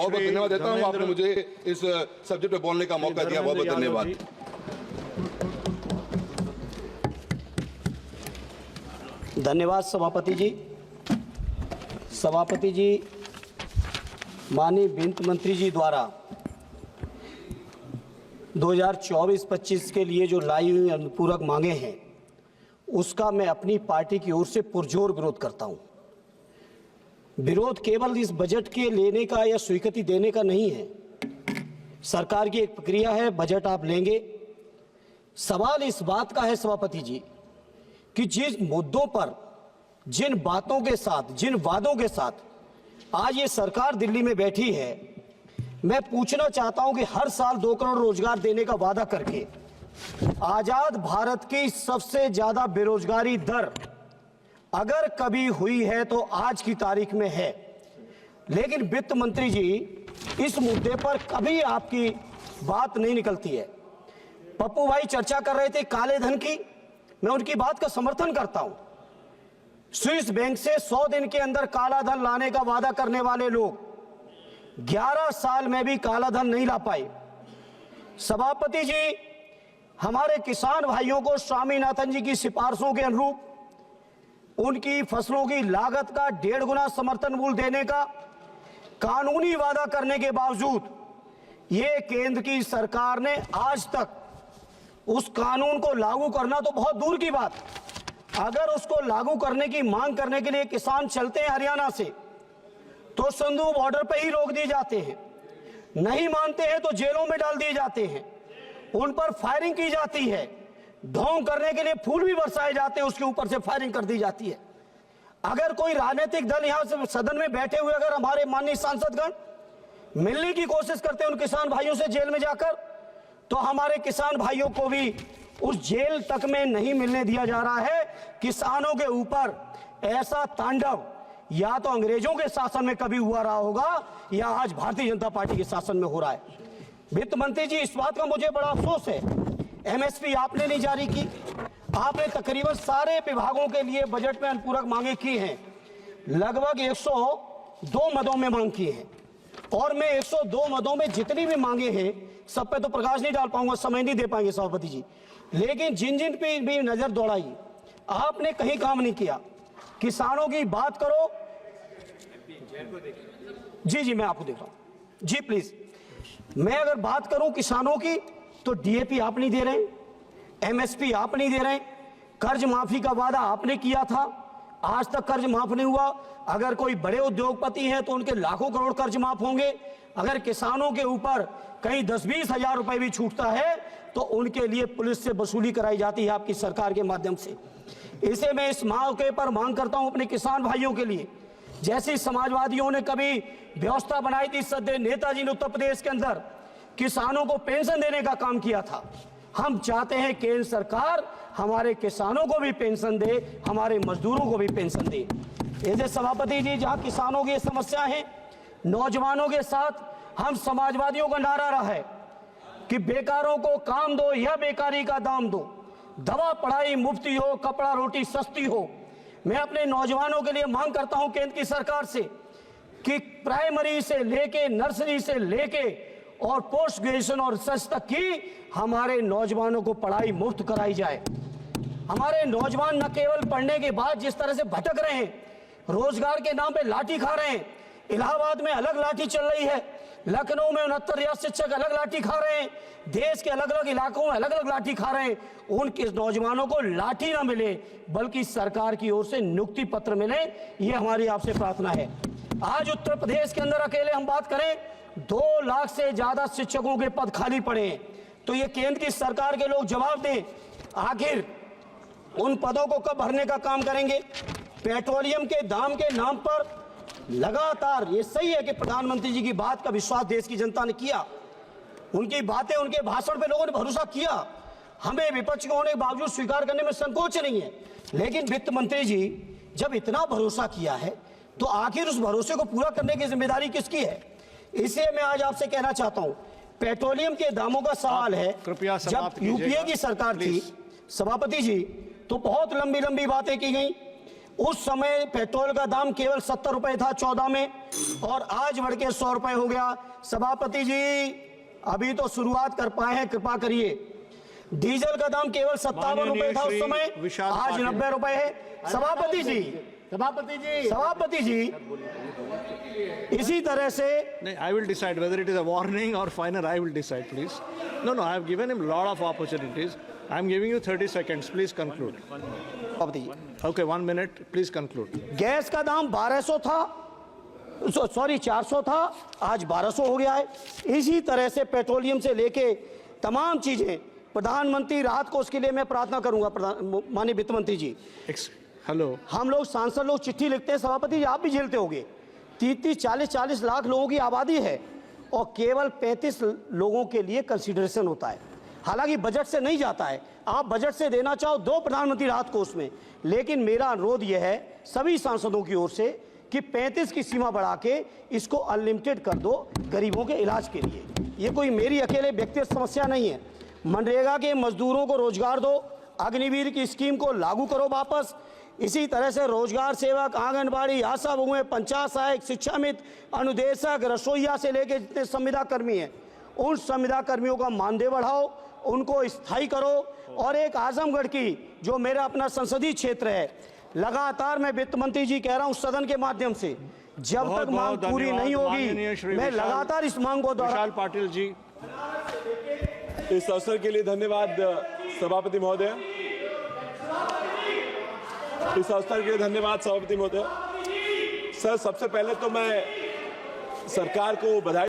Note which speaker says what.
Speaker 1: बहुत बहुत धन्यवाद देता हूँ, आपने मुझे इस सब्जेक्ट पे बोलने का मौका दिया, बहुत बहुत धन्यवाद।
Speaker 2: धन्यवाद सभापति जी। सभापति जी, माननीय वित्त मंत्री जी द्वारा 2024-25 के लिए जो लाई हुई अनुपूरक मांगे हैं, उसका मैं अपनी पार्टी की ओर से पुरजोर विरोध करता हूं। विरोध केवल इस बजट के लेने का या स्वीकृति देने का नहीं है। सरकार की एक प्रक्रिया है, बजट आप लेंगे। सवाल इस बात का है सभापति जी कि जिन मुद्दों पर, जिन बातों के साथ, जिन वादों के साथ आज ये सरकार दिल्ली में बैठी है, मैं पूछना चाहता हूं कि हर साल 2 करोड़ रोजगार देने का वादा करके आजाद भारत की सबसे ज्यादा बेरोजगारी दर अगर कभी हुई है तो आज की तारीख में है। लेकिन वित्त मंत्री जी, इस मुद्दे पर कभी आपकी बात नहीं निकलती है। पप्पू भाई चर्चा कर रहे थे काले धन की, मैं उनकी बात का समर्थन करता हूं। स्विस बैंक से 100 दिन के अंदर काला धन लाने का वादा करने वाले लोग 11 साल में भी काला धन नहीं ला पाए। सभापति जी, हमारे किसान भाइयों को स्वामीनाथन जी की सिफारिशों के अनुरूप उनकी फसलों की लागत का 1.5 गुना समर्थन मूल्य देने का कानूनी वादा करने के बावजूद ये केंद्र की सरकार ने आज तक उस कानून को लागू करना तो बहुत दूर की बात, अगर उसको लागू करने की मांग करने के लिए किसान चलते हैं हरियाणा से तो संधू बॉर्डर पे ही रोक दिए जाते हैं, नहीं मानते हैं तो जेलों में डाल दिए जाते हैं, उन पर फायरिंग की जाती है, ढोंग करने के लिए फूल भी बरसाए जाते हैं, उसके ऊपर से फायरिंग कर दी जाती है। अगर कोई राजनीतिक दल यहां से सदन में बैठे हुए अगर हमारे माननीय सांसदगण मिलने की कोशिश करते हैं उन किसान भाइयों से जेल में जाकर, तो हमारे किसान भाइयों को भी उस जेल तक में नहीं मिलने दिया जा रहा है। किसानों के ऊपर ऐसा तांडव या तो अंग्रेजों के शासन में कभी हुआ रहा होगा या आज भारतीय जनता पार्टी के शासन में हो रहा है। वित्त मंत्री जी, इस बात का मुझे बड़ा अफसोस है, एमएसपी आपने नहीं जारी की। आपने तकरीबन सारे विभागों के लिए बजट में अनुपूरक मांगे की हैं, लगभग 102 मदों में मांग की है, और मैं 102 मदों में जितनी भी मांगे हैं सब पे तो प्रकाश नहीं डाल पाऊंगा, समय नहीं दे पाएंगे सभापति जी, लेकिन जिन जिन पे भी नजर दौड़ाई आपने कहीं काम नहीं किया। किसानों की बात करो, जी मैं आपको देख रहा हूं जी, प्लीज। मैं अगर बात करूं किसानों की तो डीएपी आप नहीं दे रहे, एमएसपी आप नहीं दे रहे, कर्ज माफी का वादा आपने किया था, आज तक कर्ज माफ नहीं हुआ। अगर कोई बड़े उद्योगपति हैं तो उनके लाखों करोड़ कर्ज माफ होंगे, अगर किसानों के ऊपर कहीं 10-20 हजार रुपए भी छूटता है तो उनके लिए पुलिस से वसूली कराई जाती है आपकी सरकार के माध्यम से। इसे मैं इस मौके पर मांग करता हूं अपने किसान भाइयों के लिए, जैसे समाजवादियों ने कभी व्यवस्था बनाई थी, सदैव नेताजी ने उत्तर प्रदेश के अंदर किसानों को पेंशन देने का काम किया था, हम चाहते हैं केंद्र सरकार हमारे किसानों को भी पेंशन दे, हमारे मजदूरों को भी पेंशन दे। ऐसे सभापति जी, जहां किसानों की समस्या है, नौजवानों के साथ हम समाजवादियों का नारा रहा है कि बेकारों को काम दो या बेकारी का दाम दो, दवा पढ़ाई मुफ्ती हो, कपड़ा रोटी सस्ती हो। मैं अपने नौजवानों के लिए मांग करता हूं केंद्र की सरकार से कि प्राइमरी से लेके, नर्सरी से लेके और पोस्ट ग्रेजुएशन और रिसर्च तक की हमारे नौजवानों को पढ़ाई मुफ्त कराई जाए। हमारे नौजवान न केवल पढ़ने के बाद जिस तरह से भटक रहे हैं, रोजगार के नाम पे लाठी खा रहे हैं, इलाहाबाद में अलग लाठी चल रही है, लखनऊ में 69 रियासत शिक्षक अलग लाठी खा रहे हैं, देश के अलग अलग इलाकों में अलग अलग लाठी खा रहे हैं। उनके नौजवानों को लाठी ना मिले बल्कि सरकार की ओर से नियुक्ति पत्र मिले, ये हमारी आपसे प्रार्थना है। आज उत्तर प्रदेश के अंदर अकेले हम बात करें 2 लाख से ज्यादा शिक्षकों के पद खाली पड़े हैं, तो ये केंद्र की सरकार के लोग जवाब दें, आखिर उन पदों को कब भरने का काम करेंगे। पेट्रोलियम के दाम के नाम पर लगातार, ये सही है कि प्रधानमंत्री जी की बात का विश्वास देश की जनता ने किया, उनकी बातें, उनके भाषण पे लोगों ने भरोसा किया, हमें विपक्ष के होने के बावजूद स्वीकार करने में संकोच नहीं है। लेकिन वित्त मंत्री जी जब इतना भरोसा किया है तो आखिर उस भरोसे को पूरा करने की जिम्मेदारी किसकी है। इसलिए मैं आज आपसे कहना चाहता हूं, पेट्रोलियम के दामों का सवाल है,
Speaker 3: कृपया
Speaker 2: जब यूपीए की सरकार थी सभापति जी तो बहुत लंबी लंबी बातें की गई, उस समय पेट्रोल का दाम केवल 70 रुपए था 14 में, और आज बढ़ के 100 रुपए हो गया। सभापति जी अभी तो शुरुआत कर पाए हैं, कृपा करिए। डीजल का दाम केवल 57 रुपए था उस समय, आज 90 रुपए है। सभापति जी इसी तरह से
Speaker 3: I will decide whether it is a warning or final. I will decide, please. No, I have given him a lot of opportunities. I am giving you 30 seconds. Please conclude.
Speaker 2: सभापति जी,
Speaker 3: Okay, 1 minute. Please conclude.
Speaker 2: Gas का दाम 1200 था, 400 था, आज 1200 हो गया है। इसी तरह से पेट्रोलियम से लेके तमाम चीजें, प्रधानमंत्री राहत कोष के लिए मैं प्रार्थना करूंगा माननीय वित्त मंत्री जी।
Speaker 3: Hello.
Speaker 2: हम लोग सांसद लोग चिट्ठी लिखते हैं, सभापति जी आप भी झेलते होंगे, 30-40 लाख लोगों की आबादी है और केवल 35 लोगों के लिए कंसीडरेशन होता है। हालांकि बजट से नहीं जाता है, आप बजट से देना चाहो दो प्रधानमंत्री राहत कोष में, लेकिन मेरा अनुरोध यह है सभी सांसदों की ओर से कि 35 की सीमा बढ़ा के इसको अनलिमिटेड कर दो गरीबों के इलाज के लिए। ये कोई मेरी अकेले व्यक्तिगत समस्या नहीं है। मनरेगा के मजदूरों को रोजगार दो, अग्निवीर की स्कीम को लागू करो वापस। इसी तरह से रोजगार सेवक, आंगनबाड़ी, आशा बहुएं, पंचायत सहायक, शिक्षा मित्र, अनुदेशक, रसोईया से लेकर जितने संविदा कर्मी हैं, उन संविदा कर्मियों का मानदेय बढ़ाओ, उनको स्थायी करो। और एक आजमगढ़ की जो मेरा अपना संसदीय क्षेत्र है, लगातार मैं वित्त मंत्री जी कह रहा हूं सदन के माध्यम से, जब तक मांग पूरी नहीं होगी मैं लगातार इस मांग को दोहरा।
Speaker 3: विशाल पाटिल जी,
Speaker 4: इस अवसर के लिए धन्यवाद सभापति महोदय। इस अवसर के लिए धन्यवाद सभापति महोदय। सर, सबसे पहले तो मैं सरकार को बधाई